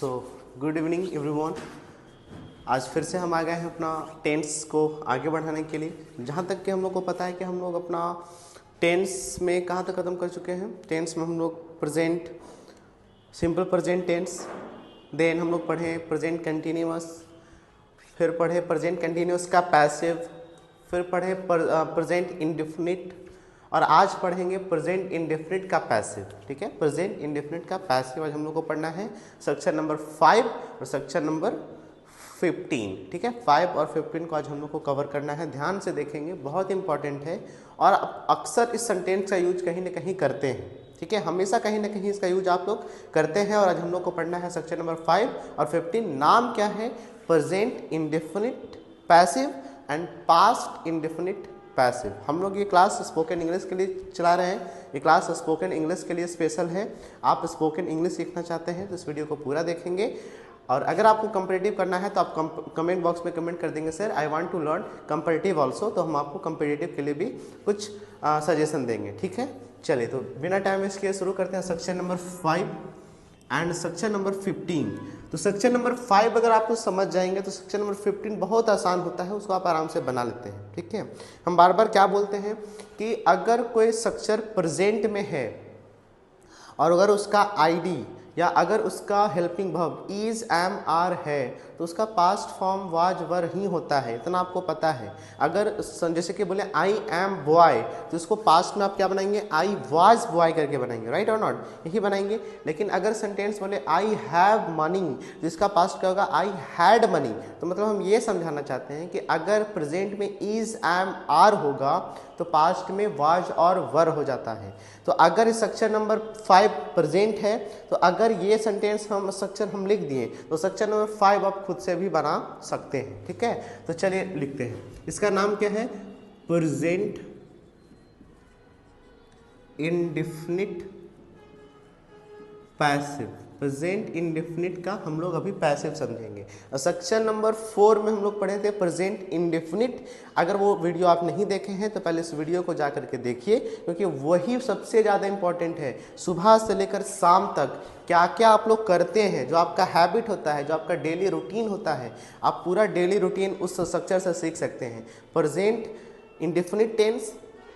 So good evening everyone. आज फिर से हम आ गए हैं अपना टेंस को आगे बढ़ाने के लिए। जहाँ तक कि हम लोग को पता है कि हम लोग अपना टेंस में कहाँ तक ख़त्म कर चुके हैं। टेंस में हम लोग present, simple present tense, then हम लोग पढ़े प्रेजेंट कंटिन्यूअस, फिर पढ़े प्रेजेंट कंटिन्यूअस का पैसिव, फिर पढ़े प्रेजेंट इंडेफिनिट, और आज पढ़ेंगे प्रेजेंट इंडेफिनिट का पैसिव। ठीक है, प्रेजेंट इंडेफिनिट का पैसिव आज हम लोग को पढ़ना है सेक्शन नंबर 5 और सेक्शन नंबर 15। ठीक है, 5 और 15 को आज हम लोग को कवर करना है। ध्यान से देखेंगे, बहुत इंपॉर्टेंट है और अक्सर इस सेंटेंस का यूज कहीं ना कहीं करते हैं। ठीक है, हमेशा कहीं ना कहीं इसका यूज आप लोग करते हैं। और आज हम लोग को पढ़ना है सेक्शन नंबर 5 और 15। नाम क्या है? Present indefinite passive and past indefinite passive. हम लोग ये क्लास स्पोकन इंग्लिश के लिए चला रहे हैं। ये क्लास स्पोकन इंग्लिश के लिए स्पेशल है। आप स्पोकन इंग्लिश सीखना चाहते हैं तो इस वीडियो को पूरा देखेंगे। और अगर आपको कंपेटिटिव करना है तो आप कमेंट बॉक्स में कमेंट कर देंगे, sir I want to learn competitive also, तो हम आपको कंपेटिटिव के लिए भी कुछ सजेशन देंगे। ठीक है, चलिए तो बिना टाइम वेस्ट किए शुरू करते हैं section number 5 and section number 15। तो सेक्शन नंबर 5 अगर आप लोग समझ जाएंगे तो सेक्शन नंबर 15 बहुत आसान होता है, उसको आप आराम से बना लेते हैं। ठीक है, हम बार बार क्या बोलते हैं कि अगर कोई स्ट्रक्चर प्रेजेंट में है और अगर उसका आईडी या अगर उसका helping verb is am are है तो उसका पास्ट फॉर्म वाज वर ही होता है, इतना आपको पता है। अगर जैसे कि बोले आई एम बॉय तो उसको पास्ट में आप क्या बनाएंगे? आई वाज बॉय करके बनाएंगे, राइट और नॉट? यही बनाएंगे। लेकिन अगर सेंटेंस बोले आई हैव मनी तो इसका पास्ट क्या होगा? I had money. तो मतलब हम ये समझाना चाहते हैं कि अगर प्रेजेंट में इज एम आर होगा तो पास्ट में वाज और वर हो जाता है। तो अगर इस सेक्शन नंबर 5 प्रेजेंट है तो अगर ये सेंटेंस हम स्ट्रक्चर हम लिख दिए तो सेक्शन नंबर 5 आप खुद से भी बना सकते हैं। ठीक है, तो चलिए लिखते हैं। इसका नाम क्या है? Present indefinite passive. Present indefinite का हम लोग अभी पैसिव समझेंगे। और सेक्शन नंबर 4 में हम लोग पढ़े थे प्रेजेंट इंडेफिनिट। अगर वो वीडियो आप नहीं देखे हैं तो पहले इस वीडियो को जा करके देखिए, क्योंकि वही सबसे ज़्यादा इंपॉर्टेंट है। सुबह से लेकर शाम तक क्या क्या आप लोग करते हैं, जो आपका हैबिट होता है, जो आपका डेली रूटीन होता है, आप पूरा डेली रूटीन उस स्ट्रक्चर से सीख सकते हैं। Present indefinite tense,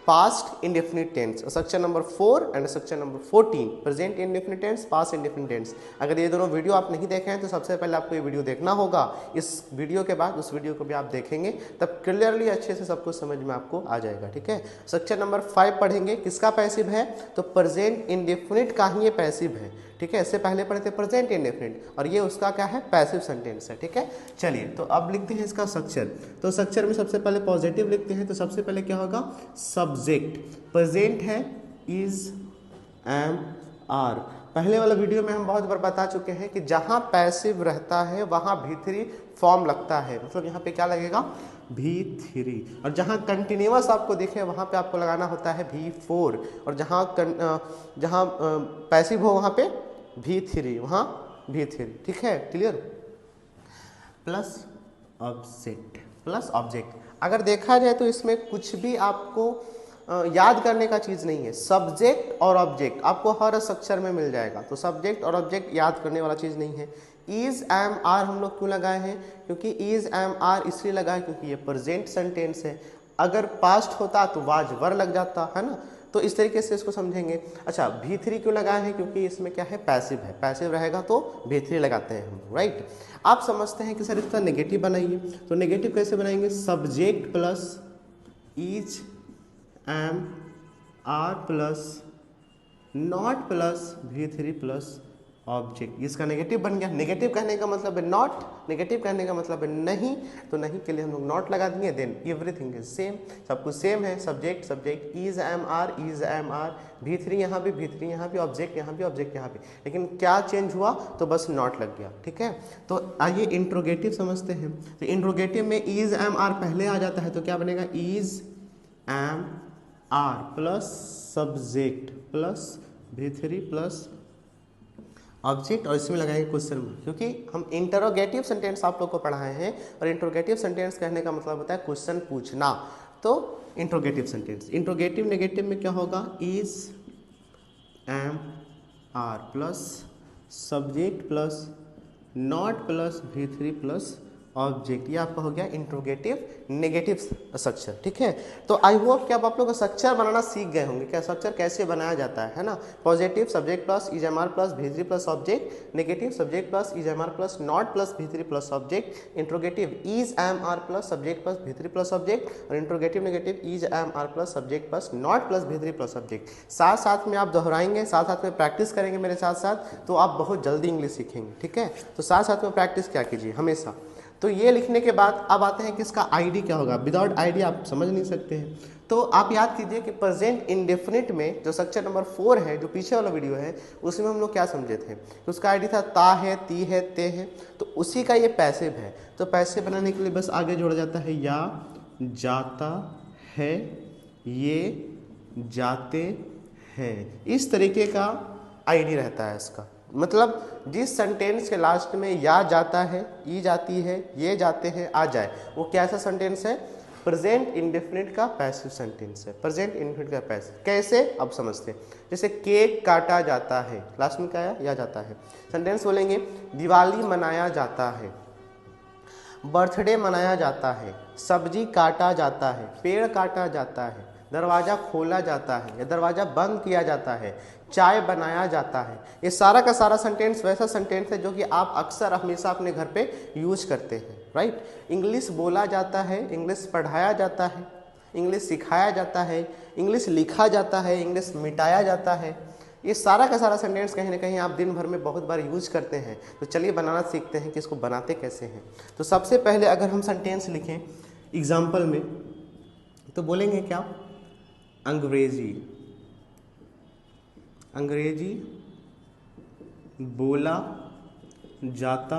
past indefinite tense, section number 4 and section number 14 present indefinite tense, past indefinite tense. अगर ये दोनों वीडियो आप नहीं देखे हैं तो सबसे पहले आपको ये वीडियो देखना होगा। इस वीडियो के बाद उस वीडियो को भी आप देखेंगे, तब क्लियरली अच्छे से सब कुछ समझ में आपको आ जाएगा। ठीक है, सेक्शन नंबर 5 पढ़ेंगे। किसका पैसिव है? तो प्रेजेंट इंडेफिनिट का ही ये पैसिव है। ठीक है, इससे पहले पढ़े थे प्रेजेंट इंडेफिनिट और ये उसका क्या है? पैसिव सेंटेंस है। ठीक है, चलिए तो अब लिखते हैं इसका स्ट्रक्चर। तो स्ट्रक्चर में सबसे पहले पॉजिटिव लिखते हैं। तो सबसे पहले क्या होगा? सब्जेक्ट। प्रेजेंट है इज एम आर। पहले वाला वीडियो में हम बहुत बार बता चुके हैं कि जहाँ पैसिव रहता है वहाँ भी3 फॉर्म लगता है, मतलब यहाँ पे क्या लगेगा? V3। और जहाँ कंटिन्यूअस आपको दिखे वहाँ पे आपको लगाना होता है V4। और जहाँ पैसिव हो वहाँ पे V3, वहाँ V3। ठीक है, clear? Plus object, plus object. अगर देखा जाए तो इसमें कुछ भी आपको याद करने का चीज़ नहीं है। सब्जेक्ट और ऑब्जेक्ट आपको हर स्ट्रक्चर में मिल जाएगा, तो सब्जेक्ट और ऑब्जेक्ट याद करने वाला चीज़ नहीं है। इज एम आर हम लोग क्यों लगाए हैं? क्योंकि इज एम आर इसलिए लगाए क्योंकि ये प्रेजेंट सेंटेंस है। अगर पास्ट होता तो वाज वर लग जाता है ना, तो इस तरीके से इसको समझेंगे। अच्छा, V3 क्यों लगाए हैं? क्योंकि इसमें क्या है? पैसिव है। पैसिव रहेगा तो V3 लगाते हैं हम, राइट? आप समझते हैं कि सर इसका नेगेटिव बनाइए, तो नेगेटिव कैसे बनाएंगे? Subject plus is am are plus not plus V3 plus object. इसका नेगेटिव बन गया। नेगेटिव कहने का मतलब है नॉट, नेगेटिव कहने का मतलब है नहीं, तो नहीं के लिए हम लोग नॉट लगा देंगे। देन एवरीथिंग इज सेम, सब कुछ सेम है। Subject subject, is am are is am are, V3 यहाँ भी, V3 यहाँ भी, ऑब्जेक्ट यहाँ भी, ऑब्जेक्ट यहाँ भी। लेकिन क्या चेंज हुआ? तो बस नॉट लग गया। ठीक है, तो आइए इंट्रोगेटिव समझते हैं। तो इंट्रोगेटिव में इज एम आर पहले आ जाता है तो क्या बनेगा? Is am are plus subject plus V3 plus object, और इसमें लगाएंगे क्वेश्चन मार्क, क्योंकि हम इंटरोगेटिव सेंटेंस आप लोग को पढ़ाए हैं और इंटरोगेटिव सेंटेंस कहने का मतलब होता है क्वेश्चन पूछना। तो इंटरोगेटिव सेंटेंस, इंटरोगेटिव नेगेटिव में क्या होगा? Is am are plus subject plus not plus V3 plus object, ये आपका हो गया इंट्रोगेटिव नेगेटिव स्ट्रक्चर। ठीक है, तो आई होप कि अब आप लोग स्ट्रक्चर बनाना सीख गए होंगे, क्या स्ट्रक्चर कैसे बनाया जाता है ना। Positive subject plus is am are plus V3 plus object, negative subject plus is am are plus not plus V3 plus object, interrogative is am are plus subject plus V3 plus object, और interrogative negative is am are plus subject plus not plus V3 plus object. साथ साथ में आप दोहराएंगे, साथ साथ में practice करेंगे मेरे साथ साथ, तो आप बहुत जल्दी इंग्लिश सीखेंगे। ठीक है, तो साथ साथ में प्रैक्टिस क्या कीजिए हमेशा। तो ये लिखने के बाद अब आते हैं कि इसका आईडी क्या होगा। विदाउट आईडी आप समझ नहीं सकते हैं, तो आप याद कीजिए कि प्रेजेंट इंडेफिनिट में जो सेक्शन नंबर 4 है, जो पीछे वाला वीडियो है, उसमें हम लोग क्या समझे थे, तो उसका आईडी था ता है, ती है, ते है, तो उसी का ये पैसिव है। तो पैसिव बनाने के लिए बस आगे जोड़ा जाता है या, जाता है, ये, जाते हैं, इस तरीके का आईडी रहता है इसका। मतलब जिस सेंटेंस के लास्ट में या जाता है, ई जाती है, ये जाते हैं, आ जाए, वो कैसा सेंटेंस है, प्रेजेंट इंडेफिनिट का पैसिव सेंटेंस है। प्रेजेंट इंडेफिनिट का पैसिव कैसे, अब समझते हैं। जैसे केक काटा जाता है, लास्ट में क्या आया, या जाता है। सेंटेंस बोलेंगे दिवाली मनाया जाता है, बर्थडे मनाया जाता है, सब्जी काटा जाता है, पेड़ काटा जाता है, दरवाज़ा खोला जाता है या दरवाज़ा बंद किया जाता है, चाय बनाया जाता है। ये सारा का सारा सेंटेंस वैसा सेंटेंस है जो कि आप अक्सर हमेशा अपने घर पे यूज करते हैं, राइट। इंग्लिश बोला जाता है, इंग्लिश पढ़ाया जाता है, इंग्लिश सिखाया जाता है, इंग्लिश लिखा जाता है, इंग्लिश मिटाया जाता है। ये सारा का सारा सेंटेंस कहीं ना कहीं आप दिन भर में बहुत बार यूज करते हैं। तो चलिए बनाना सीखते हैं कि इसको बनाते कैसे हैं। तो सबसे पहले अगर हम सेंटेंस लिखें एग्जाम्पल में, तो बोलेंगे क्या, अंग्रेजी, अंग्रेजी बोला जाता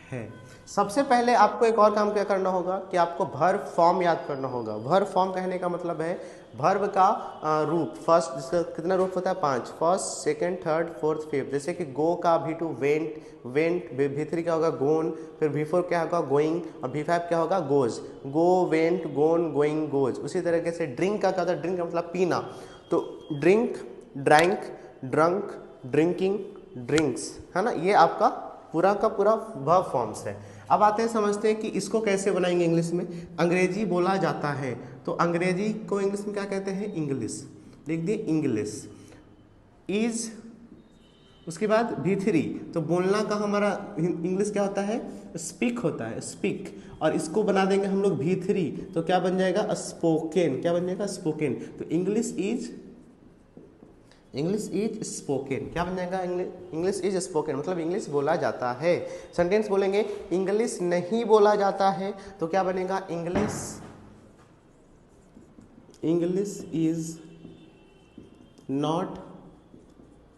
है। सबसे पहले आपको एक और काम क्या करना होगा कि आपको वर्ब फॉर्म याद करना होगा। वर्ब फॉर्म कहने का मतलब है वर्ब का रूप, फर्स्ट, जिसका कितना रूप होता है, 5, first, second, third, fourth, fifth. जैसे कि गो का V2 वेंट, वेंट, V3 क्या होगा, गोन, फिर V4 क्या होगा, गोइंग, और V5 क्या होगा, गोज, गो, वेंट, गोन, गोइंग, गोज। उसी तरीके से ड्रिंक का क्या होता है, ड्रिंक का मतलब पीना, तो drink, drank, drunk, drinking, drinks, है ना। ये आपका पूरा का पूरा वर्ब फॉर्म्स है। अब आते हैं समझते हैं कि इसको कैसे बनाएंगे इंग्लिश में। अंग्रेजी बोला जाता है, तो अंग्रेजी को इंग्लिश में क्या कहते हैं, इंग्लिश, लिख दिए इंग्लिश। इज, उसके बाद V3, तो बोलना का हमारा इंग्लिश क्या होता है, स्पीक होता है, स्पीक, और इसको बना देंगे हम लोग V3, तो क्या बन जाएगा, स्पोकन, क्या बन जाएगा, स्पोकन। तो इंग्लिश इज स्पोकन, क्या बन जाएगा, इंग्लिश इज स्पोकन, मतलब इंग्लिश बोला जाता है। सेंटेंस बोलेंगे इंग्लिश नहीं बोला जाता है, तो क्या बनेगा, इंग्लिश इज नॉट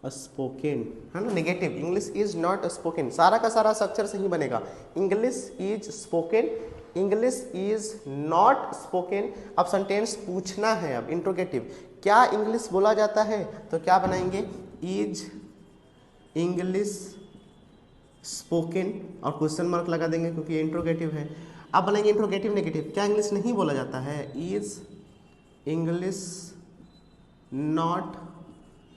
स्पोकन, है ना, negative, English is not spoken. सारा का सारा स्ट्रक्चर सही बनेगा, English is spoken, English is not spoken. अब सेंटेंस पूछना है, अब इंट्रोगेटिव, क्या इंग्लिश बोला जाता है, तो क्या बनाएंगे, इज इंग्लिश स्पोकन, और क्वेश्चन मार्क लगा देंगे क्योंकि ये इंट्रोगेटिव है। अब बनाएंगे इंट्रोगेटिव नेगेटिव, क्या इंग्लिश नहीं बोला जाता है, इज इंग्लिश नॉट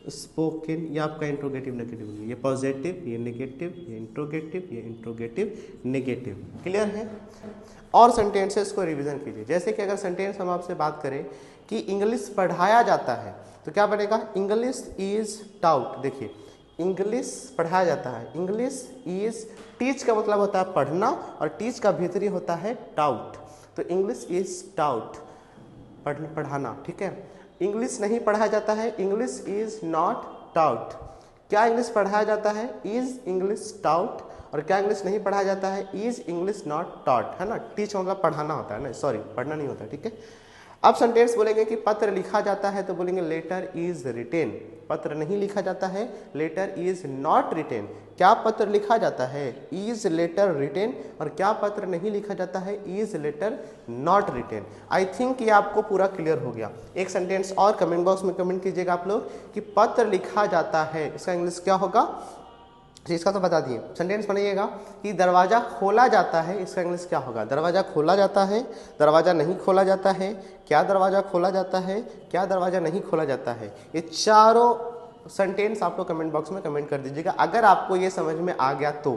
स्पोकन, ये आपका इंट्रोगेटिव नेगेटिव, ये पॉजिटिव, ये नेगेटिव, ये इंट्रोगेटिव, ये इंट्रोगेटिव नेगेटिव। क्लियर है। और सेंटेंसेस को रिवीजन कीजिए। जैसे कि अगर सेंटेंस हम आपसे बात करें कि इंग्लिश पढ़ाया जाता है, तो क्या बनेगा, इंग्लिश इज टाउट। देखिए इंग्लिश पढ़ाया जाता है, इंग्लिश इज, टीच का मतलब होता है पढ़ना, और टीच का भीतरी होता है टाउट, तो इंग्लिश इज टाउट, पढ़ाना। ठीक है, इंग्लिश नहीं पढ़ाया जाता है, इंग्लिश इज नॉट टाउट। क्या इंग्लिश पढ़ाया जाता है, इज इंग्लिश टाउट, और क्या इंग्लिश नहीं पढ़ाया जाता है, इज इंग्लिश नॉट टॉट, है ना। टीच मतलब पढ़ाना होता है ना, सॉरी पढ़ना नहीं होता, ठीक है। अब सेंटेंस बोलेंगे कि पत्र लिखा जाता है, तो बोलेंगे लेटर इज रिटेन। पत्र नहीं लिखा जाता है, लेटर इज नॉट रिटेन। क्या पत्र लिखा जाता है, इज लेटर रिटेन, और क्या पत्र नहीं लिखा जाता है, is letter not written. I think ये आपको पूरा क्लियर हो गया। एक सेंटेंस और कमेंट बॉक्स में कमेंट कीजिएगा आप लोग कि पत्र लिखा जाता है, इसका इंग्लिश क्या होगा, इसका तो बता दिए। सेंटेंस बनाइएगा कि दरवाज़ा खोला जाता है, इसका इंग्लिश क्या होगा, दरवाज़ा खोला जाता है, दरवाज़ा नहीं खोला जाता है, क्या दरवाज़ा खोला जाता है, क्या दरवाज़ा नहीं खोला जाता है। ये चारों सेंटेंस आप लोग कमेंट बॉक्स में कमेंट कर दीजिएगा अगर आपको ये समझ में आ गया तो।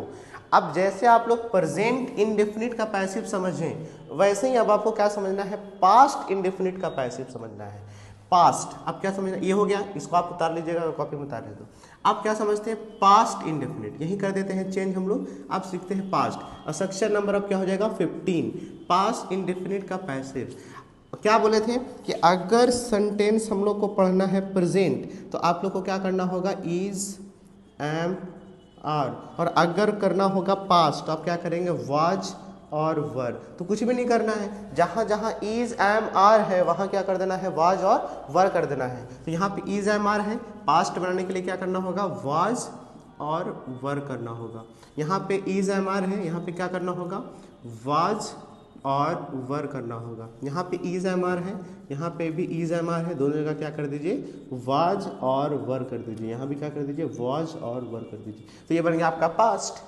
अब जैसे आप लोग प्रेजेंट इंडेफिनिट का पैसिव समझें, वैसे ही अब आपको क्या समझना है, पास्ट इंडेफिनिट का पैसिव समझना है। पास्ट अब क्या समझना, ये हो गया, इसको आप उतार लीजिएगा, कॉपी में उतार ले दो। आप क्या समझते हैं, पास्ट इंडेफिनिट, यही कर देते हैं चेंज हम लोग। आप सीखते हैं पास्ट, और सेक्शन नंबर अब क्या हो जाएगा 15, पास्ट इंडेफिनिट का पैसिव। क्या बोले थे कि अगर सेंटेंस हम लोग को पढ़ना है प्रेजेंट, तो आप लोग को क्या करना होगा, इज, एम, आर, और अगर करना होगा पास्ट तो आप क्या करेंगे, वाज और वर। तो कुछ भी नहीं करना है, जहाँ जहाँ इज, एम, आर है वहाँ क्या कर देना है, वाज और वर कर देना है। तो यहाँ पे इज, एम, आर है, पास्ट बनाने के लिए क्या करना होगा, वाज और वर करना होगा। यहाँ पे इज, एम, आर है, यहाँ पे क्या करना होगा, वाज और वर करना होगा। यहाँ पे इज, एम, आर है, यहाँ पे भी इज, एम, आर है, दोनों जगह क्या कर दीजिए, वाज और वर कर दीजिए। यहाँ भी क्या कर दीजिए, वाज और वर कर दीजिए। तो ये बन गया आपका पास्ट।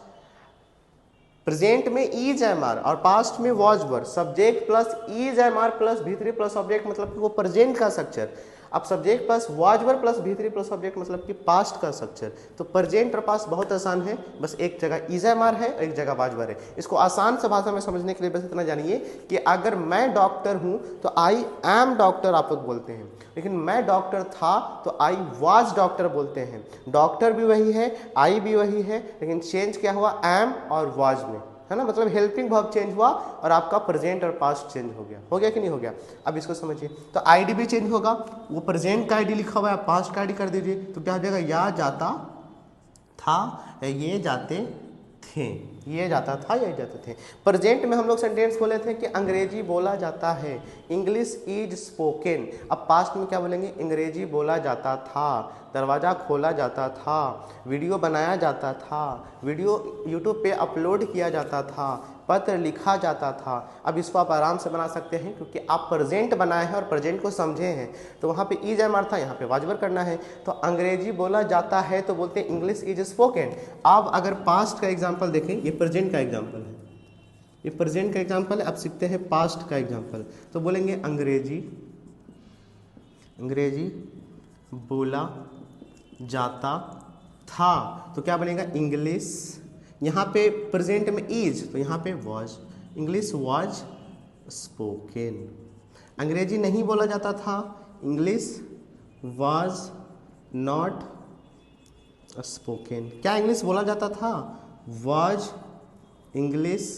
प्रेजेंट में इज, एम, आर और पास्ट में was, were, subject plus is, am, are plus भी3 प्लस ऑब्जेक्ट, मतलब कि वो प्रेजेंट का स्ट्रक्चर। अब subject plus was, were plus भी3 प्लस ऑब्जेक्ट मतलब कि पास्ट का स्ट्रक्चर। तो प्रेजेंट और पास्ट बहुत आसान है, बस एक जगह इज, एम, आर है, एक जगह वाज, वर है। इसको आसान से भाषा में समझने के लिए बस इतना जानिए कि अगर मैं डॉक्टर हूं तो आई एम डॉक्टर आप लोग बोलते हैं, लेकिन मैं डॉक्टर था तो आई वाज डॉक्टर बोलते हैं। डॉक्टर भी वही है, आई भी वही है, लेकिन चेंज क्या हुआ, एम और वाज में, है ना, मतलब हेल्पिंग वर्ब चेंज हुआ और आपका प्रेजेंट और पास्ट चेंज हो गया कि नहीं हो गया। अब इसको समझिए, तो आईडी भी चेंज होगा, वो प्रेजेंट का आईडी लिखा हुआ है, पास्ट का आईडी कर दीजिए, तो क्या हो जाएगा, या जाता था, ये जाते थे, ये जाता था, ये जाते थे। प्रेजेंट में हम लोग सेंटेंस बोले थे कि अंग्रेजी बोला जाता है, इंग्लिश इज स्पोकन। अब पास्ट में क्या बोलेंगे, अंग्रेजी बोला जाता था, दरवाज़ा खोला जाता था, वीडियो बनाया जाता था, वीडियो यूट्यूब पे अपलोड किया जाता था, पत्र लिखा जाता था। अब इसको आप आराम से बना सकते हैं क्योंकि आप प्रेजेंट बनाए हैं और प्रेजेंट को समझे हैं। तो वहाँ पे इज, एम, आर था, यहाँ पे वाजवर करना है। तो अंग्रेजी बोला जाता है तो बोलते हैं इंग्लिश इज स्पोकन। आप अगर पास्ट का एग्जाम्पल देखें, ये प्रेजेंट का एग्जाम्पल है, ये प्रेजेंट का एग्जाम्पल है। अब सीखते हैं पास्ट का एग्जाम्पल। तो बोलेंगे अंग्रेजी बोला जाता था, तो क्या बनेगा, इंग्लिश, यहाँ पे प्रेजेंट में इज तो यहाँ पे वाज, इंग्लिश वाज स्पोकन। अंग्रेजी नहीं बोला जाता था, इंग्लिश वाज नॉट स्पोकन। क्या इंग्लिश बोला जाता था, was English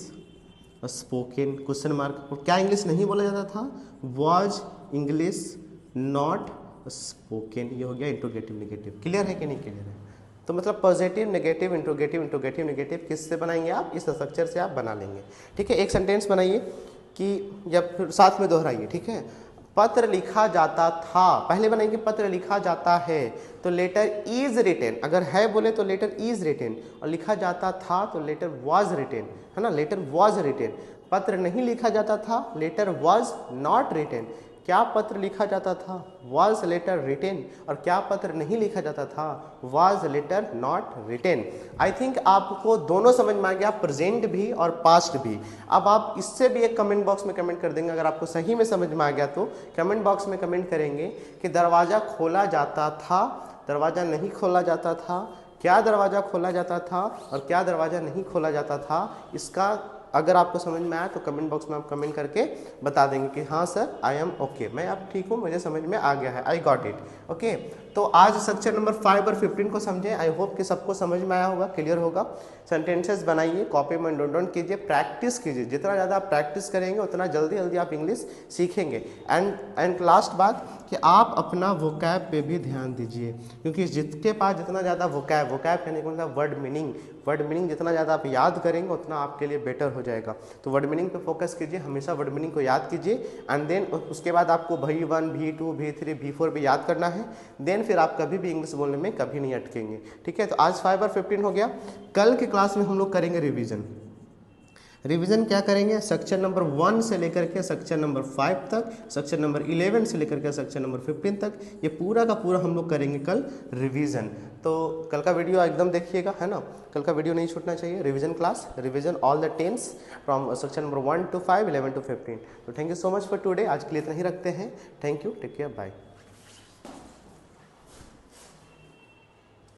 spoken, question mark. और क्या इंग्लिश नहीं बोला जाता था, वाज इंग्लिश नॉट स्पोकन। ये हो गया इंट्रोगेटिव नेगेटिव। क्लियर है कि नहीं क्लियर है। तो मतलब positive negative interrogative interrogative negative किससे बनाएंगे आप, इस स्ट्रक्चर से आप बना लेंगे। ठीक है, एक सेंटेंस बनाइए कि जब फिर साथ में दोहराइए। ठीक है, पत्र लिखा जाता था, पहले बनाएंगे पत्र लिखा जाता है तो लेटर इज रिटेन, अगर है बोले तो लेटर इज रिटेन, और लिखा जाता था तो लेटर वाज रिटेन, है ना, लेटर वाज रिटेन। पत्र नहीं लिखा जाता था, लेटर वाज नॉट रिटेन। क्या पत्र लिखा जाता था, वाज लेटर रिटेन, और क्या पत्र नहीं लिखा जाता था, was letter not written. I think आपको दोनों समझ में आ गया, प्रेजेंट भी और पास्ट भी। अब आप इससे भी एक कमेंट बॉक्स में कमेंट कर देंगे, अगर आपको सही में समझ में आ गया तो कमेंट बॉक्स में कमेंट करेंगे कि दरवाज़ा खोला जाता था, दरवाज़ा नहीं खोला जाता था, क्या दरवाज़ा खोला जाता था और क्या दरवाज़ा नहीं खोला जाता था। इसका अगर आपको समझ में आया तो कमेंट बॉक्स में आप कमेंट करके बता देंगे कि हाँ सर आई एम ओके, मैं आप ठीक हूँ, मुझे समझ में आ गया है, आई गॉट इट। ओके, तो आज सेक्शन नंबर 5 और 15 को समझे। आई होप कि सबको समझ में आया होगा, क्लियर होगा। सेंटेंसेस बनाइए, कॉपी में नोट डाउन कीजिए, प्रैक्टिस कीजिए। जितना ज़्यादा आप प्रैक्टिस करेंगे उतना जल्दी जल्दी आप इंग्लिश सीखेंगे। एंड लास्ट बात कि आप अपना वोकैब पे भी ध्यान दीजिए, क्योंकि जिसके पास जितना ज़्यादा वोकैब कहने का मतलब वर्ड मीनिंग जितना ज़्यादा आप याद करेंगे उतना आपके लिए बेटर हो जाएगा। तो वर्ड मीनिंग पे फोकस कीजिए, हमेशा वर्ड मीनिंग को याद कीजिए। एंड देन उसके बाद आपको V1 V2 V3 V4 भी याद करना है। देन फिर आप कभी भी इंग्लिश बोलने में कभी नहीं अटकेंगे। ठीक है, तो आज 5 और 15 हो गया। कल की क्लास में हम लोग करेंगे रिवीजन क्या करेंगे, सेक्शन नंबर 1 से लेकर के सेक्शन नंबर 5 तक, सेक्शन नंबर 11 से लेकर के सेक्शन नंबर 15 तक, ये पूरा का पूरा हम लोग करेंगे कल रिवीजन। तो कल का वीडियो एकदम देखिएगा, है ना, कल का वीडियो नहीं छूटना चाहिए। Revision class, revision all the tense from section number 1 to 5, 11 to 15। तो thank you so much for today. आज के लिए इतना ही रखते हैं। Thank you, take care, bye.